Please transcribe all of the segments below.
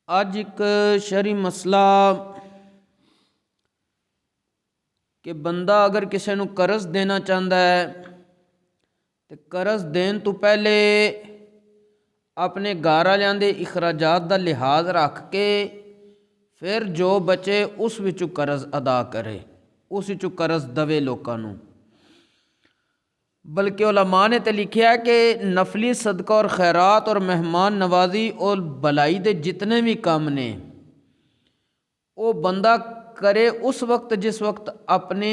ਅੱਜ ਇੱਕ ਸ਼ਰعی ਮਸਲਾ ਕਿ ਬੰਦਾ ਅਗਰ ਕਿਸੇ ਨੂੰ ਕਰਜ਼ ਦੇਣਾ ਚਾਹੁੰਦਾ ਹੈ ਤੇ ਕਰਜ਼ ਦੇਣ ਤੋਂ ਪਹਿਲੇ ਆਪਣੇ ਘਰ ਵਾਲਿਆਂ ਦੇ ਇਖਰਾਜਾਤ ਦਾ ਲਿਹਾਜ਼ ਰੱਖ ਕੇ ਫਿਰ ਜੋ ਬਚੇ ਉਸ ਵਿੱਚੋਂ ਕਰਜ਼ ਅਦਾ ਕਰੇ, ਉਸ ਵਿੱਚੋਂ ਕਰਜ਼ ਦਵੇ ਲੋਕਾਂ ਨੂੰ। بلکہ علماء نے تو لکھا ہے کہ نفلی صدقہ اور خیرات اور مہمان نوازی اور بلائی دے جتنے بھی کام نے وہ بندہ کرے اس وقت جس وقت اپنے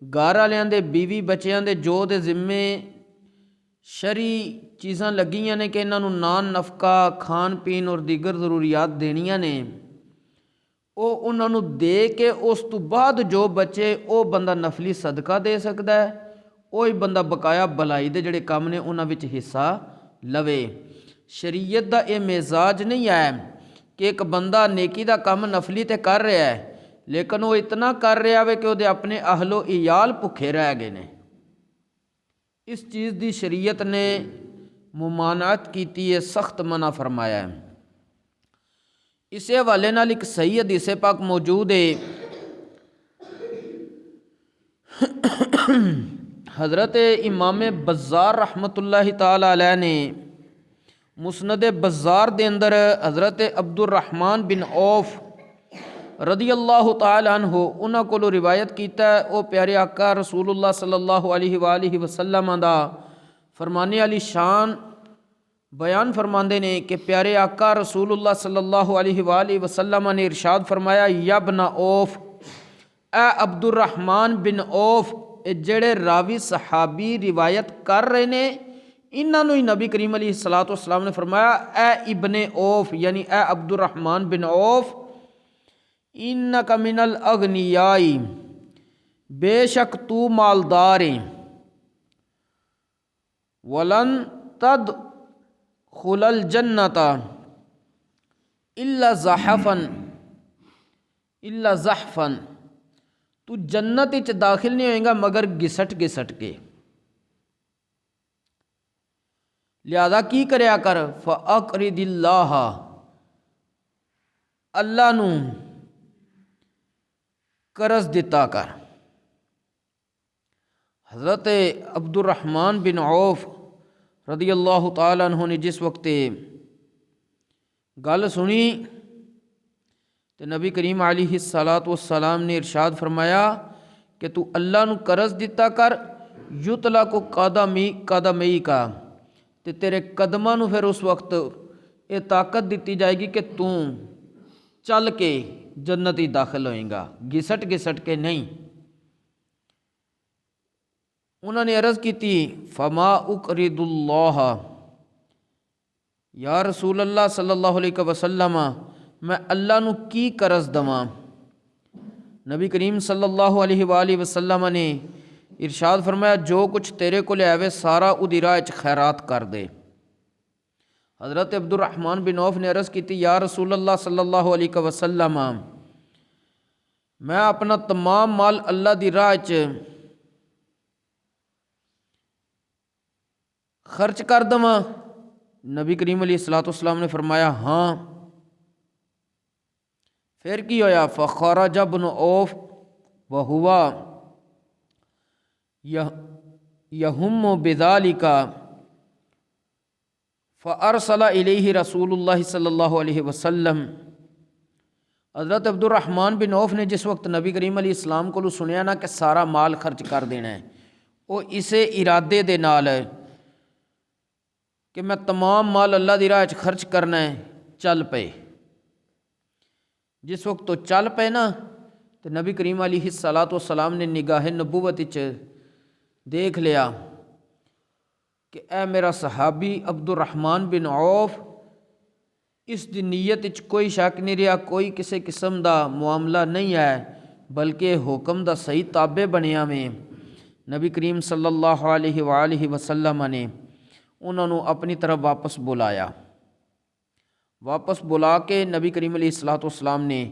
گھر والیاں دے بیوی بچیاں دے جو دے ذمے شرعی چیزاں لگیاں نے کہ انہاں نوں نان نفقہ کھان پین اور دیگر ضروریات دینیاں نے، وہ انہاں نوں دے کے اس تو بعد جو بچے وہ بندہ نفلی صدقہ دے سکتا ہے، وہی بندہ بقایا بلائی دے جڑے کام نے انہاں وچ حصہ لوے۔ شریعت دا یہ مزاج نہیں ہے کہ ایک بندہ نیکی دا کام نفلی تے کر رہا ہے لیکن وہ اتنا کر رہا ہے کہ وہ اپنے اہل و عیال بھکھے رہ گئے نے۔ اس چیز دی شریعت نے ممانعت کیتی ہے، سخت منع فرمایا ہے۔ اسے حوالے نال ایک صحیح حدیث پاک موجود ہے، حضرت امام بزار رحمۃ اللہ تعالی علیہ نے مسند بزار دے اندر حضرت عبد الرحمن بن عوف رضی اللہ تعالی عنہ انہاں کولوں روایت کیتا ہے، وہ پیارے آقا رسول اللہ صلی اللہ علیہ وآلہ وسلم دا فرمانے والی شان بیان فرماندے نے کہ پیارے آقا رسول اللہ صلی اللہ علیہ وآلہ وسلم نے ارشاد فرمایا، یا ابن عوف، اے عبد الرحمن بن عوف، جڑے راوی صحابی روایت کر رہے نے انہاں نوں ہی نبی کریم علیہ الصلوۃ والسلام نے فرمایا، اے ابن عوف یعنی اے عبد الرحمن بن عوف، انک من الاغنیاء، بے شک تو مالدار ہے، ولن تدخل الجنۃ الا زحفا، الا زحفا، تو جنت وچ داخل نہیں ہوئے گا مگر گھسٹ گھسٹ کے۔ لہذا کی کریا کر، فَأَقْرِضِ اللَّهَ، اللہ نو قرض دیتا کر۔ حضرت عبد الرحمن بن عوف رضی اللہ تعالیٰ عنہ نے جس وقت گل سنی تو نبی کریم علیہ الصلاۃ والسلام نے ارشاد فرمایا کہ تو اللہ نو قرض دیتا کر، یطلع کو قدمی کا، تے تیرے قدماں نو پھر اس وقت یہ طاقت دیتی جائے گی کہ تو چل کے جنت ہی داخل ہوئیں گا، گھسٹ گھسٹ کے نہیں۔ انہوں نے عرض کی تھی، فما اقرض اللہ، یا رسول اللہ صلی اللہ علیہ وسلم میں اللہ نو کی قرض دواں؟ نبی کریم صلی اللہ علیہ وآلہ وسلم نے ارشاد فرمایا، جو کچھ تیرے کو لے آوے سارا اودی راہ وچ خیرات کر دے۔ حضرت عبد الرحمن بن عوف نے عرض کی تھی، یا رسول اللہ صلی اللہ علیہ وسلم میں اپنا تمام مال اللہ دی راہ وچ خرچ کر دواں؟ نبی کریم علیہ الصلوۃ والسلام نے فرمایا ہاں۔ پھر کی ہویا، فخرج ابن عوف وہو یہم بذالک فارسل الیہ رسول اللہ صلی اللہ علیہ وسلم۔ حضرت عبد الرحمن بن عوف نے جس وقت نبی کریم علیہ السلام کو سنیا نا کہ سارا مال خرچ کر دینا ہے، وہ اسے ارادے دے نال کہ میں تمام مال اللہ دی راہ خرچ کرنا ہے، چل پے۔ جس وقت تو چل پے نا تو نبی کریم علیہ الصلوۃ والسلام نے نگاہ نبوت وچ دیکھ لیا کہ اے میرا صحابی عبد الرحمن بن عوف، اس دی نیت وچ کوئی شک نہیں رہا، کوئی کسی قسم دا معاملہ نہیں ہے، بلکہ حکم دا صحیح تابع بنیا میں۔ نبی کریم صلی اللہ علیہ وآلہ وسلم نے انہوں نے اپنی طرف واپس بلایا، واپس بلا کے نبی کریم علیہ الصلوۃ والسلام نے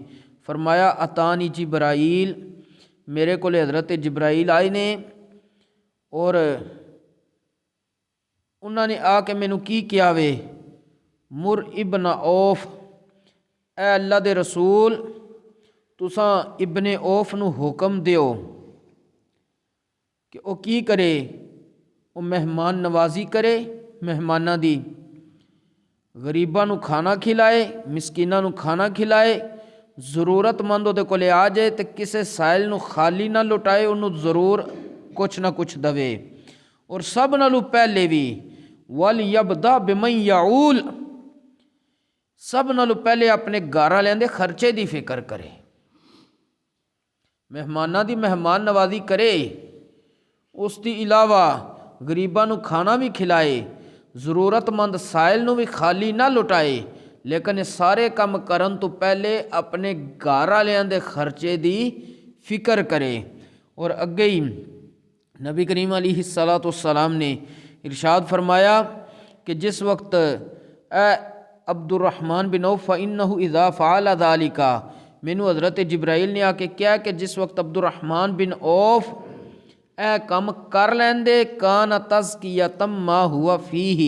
فرمایا، اتانی جبرائیل، میرے کو حضرت جبرائیل آئے نے اور انہوں نے آ کے مینوں کی کیا وے، مر ابن عوف، اے اللہ دے رسول تساں ابن اوف نو حکم دیو کہ وہ کی کرے، وہ مہمان نوازی کرے مہماناں دی، غریباں نو کھانا کھلائے، مسکیناں نو کھانا کھلائے، ضرورت مند دے کولے آ جائے تے کسے سائل نو خالی نہ لٹائے، انہوں ضرور کچھ نہ کچھ دوے، اور سب نالوں پہلے بھی وَلْيَبْدَأْ بِمَنْ يَعُولُ، سب نالوں پہلے اپنے گھر والوں دے خرچے دی فکر کرے، مہماناں دی مہمان نوازی کرے، اس دی علاوہ غریباں نو کھانا بھی کھلائے، ضرورت مند سائل نو بھی خالی نہ لٹائے، لیکن یہ سارے کام کرن تو پہلے اپنے گھر والوں دے خرچے دی فکر کرے۔ اور اگے ہی نبی کریم علیہ السلام نے ارشاد فرمایا کہ جس وقت اے عبد الرحمن بن عوف فَإِنَّهُ إِذَا فَعَلَ ذَلِكَ، مینوں حضرت جبرائیل نے آ کے کیا کہ جس وقت عبد الرحمن بن عوف اے کم کر لیندے کان تزکیۃ ما ہوا فیہ،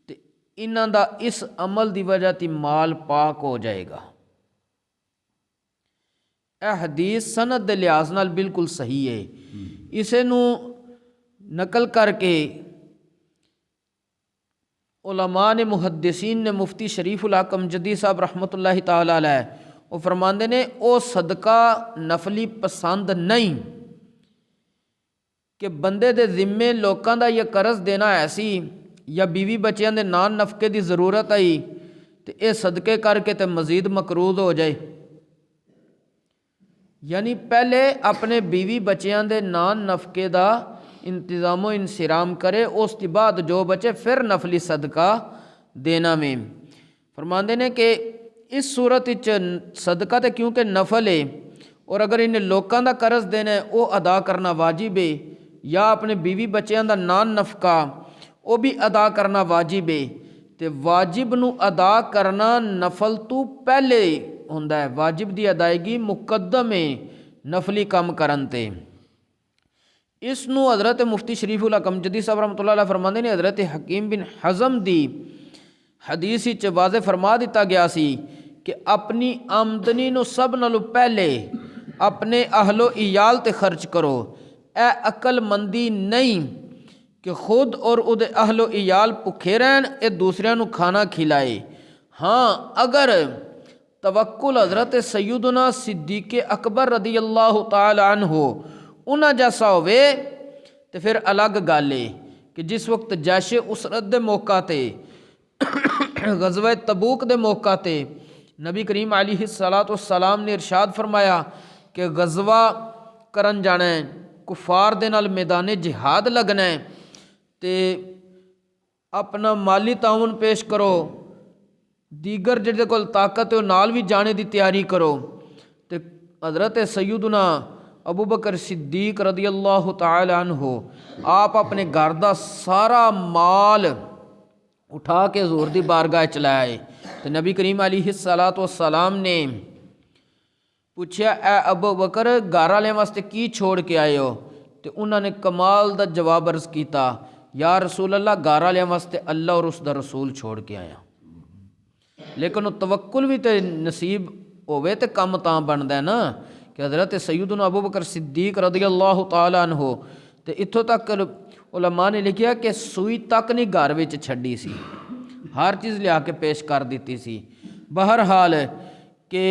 تے انہاں دا اس عمل دی وجہ تی مال پاک ہو جائے گا۔ اے حدیث سند دے لحاظ نال بالکل صحیح ہے، اسے نو نقل کر کے علماء نے محدثین نے مفتی شریف الحق امجدی صاحب رحمۃ اللہ تعالی علیہ وہ فرماندے نے او صدقہ نفلی پسند نہیں کہ بندے دے ذمے لوکاں دا یہ قرض دینا ایسی یا بیوی بچیاں دے نان نفقے دی ضرورت آئی تے اے صدقے کر کے تے مزید مقروض ہو جائے، یعنی پہلے اپنے بیوی بچیاں دے نان نفقے دا انتظام و انصرام کرے، اس کے بعد جو بچے پھر نفلی صدقہ دینا میں۔ فرماندے نے کہ اس صورت وچ صدقہ تے کیونکہ نفل ہے اور اگر انہیں لوکاں دا قرض دینا ہے وہ ادا کرنا واجب ہے، یا اپنے بیوی بچیاں دا نان نفقہ وہ بھی ادا کرنا واجب ہے، تے واجب نو ادا کرنا نفل تو پہلے ہوندا ہے، واجب دی ادائیگی مقدم ہے نفلی کام کرن تے۔ اس نو حضرت مفتی شریف الحق امجدی صاحب رحمۃ اللہ علیہ فرماندے نے حضرت حکیم بن حزم دی حدیث وچ واضح فرما دیتا گیا سی کہ اپنی آمدنی نو سب نالوں پہلے اپنے اہل و عیال تے خرچ کرو، اے عقل مندی نہیں کہ خود اور اودے اہل و عیال بھکھے رہن اے دوسریاں نو کھانا کھلائے۔ ہاں اگر توکل حضرت سیدنا صدیق اکبر رضی اللہ تعالی عنہ انہاں جیسا ہوئے تو پھر الگ گل ہے کہ جس وقت جیش اسرت دے موقع تے غزوہ تبوک دے موقع تے نبی کریم علیہ السلام نے ارشاد فرمایا کہ غزوہ کرن جانا ہے، کفار دے نال میدان جہاد لگنا ہے تے اپنا مالی تعاون پیش کرو، دیگر جڑے کول طاقت ہے وہ نال بھی جانے دی تیاری کرو۔ تے حضرت سیدنا ابو بکر صدیق رضی اللہ تعالی عنہ آپ اپنے گھر دا سارا مال اٹھا کے حضور دی بارگاہ چلائے، تو نبی کریم علیہ السلام نے پوچھا اے ابو بکر گھر والے واسطے کی چھوڑ کے آئے ہو؟ تو انہوں نے کمال دا جواب عرض کیتا یا رسول اللہ گھر والے واسطے اللہ اور اس دا رسول چھوڑ کے آیا، لیکن وہ توکل بھی تے نصیب ہوئے تے کم تاں بندا ہے نا کہ حضرت سیدنا ابو بکر صدیق رضی اللہ تعالی عنہ تے اتھوں تک علماء نے لکھیا کہ سوئی تک نہیں گھر وچ چھڈی سی، ہر چیز لیا کے پیش کر دیتی سی۔ بہرحال کہ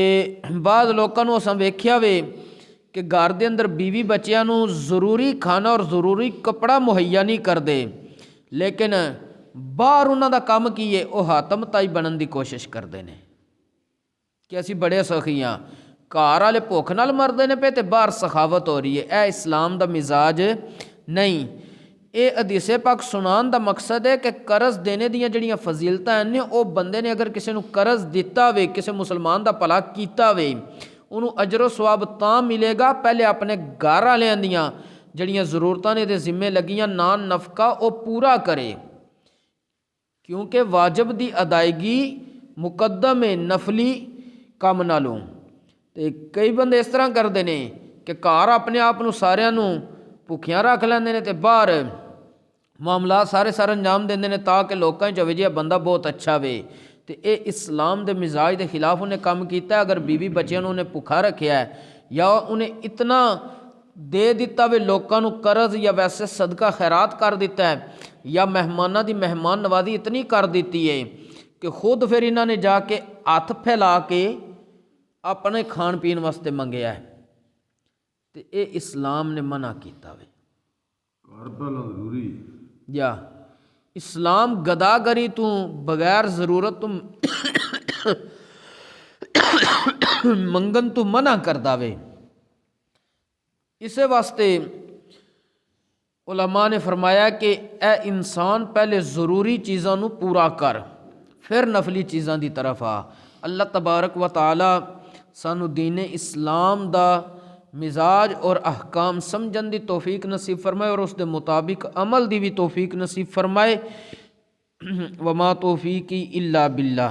بعض لوکاں نوں اساں ویکھیا وے کہ گھر دے اندر بیوی بچیاں نوں ضروری کھانا اور ضروری کپڑا مہیا نہیں کردے، لیکن باہر انہاں دا کام کی ہے وہ حاتم تائی بنن دی کوشش کردے نے کہ اسی بڑے سخی ہاں، گھر والے بھوک نال مردے نے پے تے باہر سخاوت ہو رہی ہے، اے اسلام دا مزاج نہیں۔ اے حدیث پاک سنان دا مقصد ہے کہ قرض دینے دیاں جڑیاں فضیلتاں ہیں او بندے نے اگر کسی نو قرض دیتا وے، کسی مسلمان دا بھلا کیتا وے، انہوں اجر و ثواب تاں ملے گا پہلے اپنے گھر والے دیاں جڑیاں ضرورتاں نے دے ذمے لگیاں نان نفقہ او پورا کرے، کیونکہ واجب دی ادائیگی مقدم ہے نفلی کام نالوں۔ تے کئی بندے اس طرح کردے نے کہ گھر اپنے آپ نو ساریاں نو بھکھیاں رکھ لیندے نے تے باہر معاملات سارے انجام دیندے نے تاکہ لوکاں وچ ہوے جی بندہ بہت اچھا وے، تو یہ اسلام دے مزاج دے خلاف انہیں کام کیتا ہے۔ اگر بیوی بچیاں انہیں بھکھا رکھیا ہے یا انہیں اتنا دے دیتا وے لوکاں نو قرض یا ویسے صدقہ خیرات کر دیتا ہے یا مہمانہ دی مہمان نوازی اتنی کر دیتی ہے کہ خود پھر انہوں نے جا کے ہاتھ پھیلا کے اپنے کھان پین واسطے منگیا ہے، تو یہ اسلام نے منع کیتا وے۔ ضروری یا اسلام گداگری تو بغیر ضرورت تو منگن تو منع کردا وے۔ اسے واسطے علماء نے فرمایا کہ اے انسان پہلے ضروری چیزاں نو پورا کر، پھر نفلی چیزاں دی طرف آ۔ اللہ تبارک و تعالی سانو دین اسلام دا مزاج اور احکام سمجھن دی توفیق نصیب فرمائے اور اس دے مطابق عمل دی بھی توفیق نصیب فرمائے۔ وما توفیقی الا باللہ۔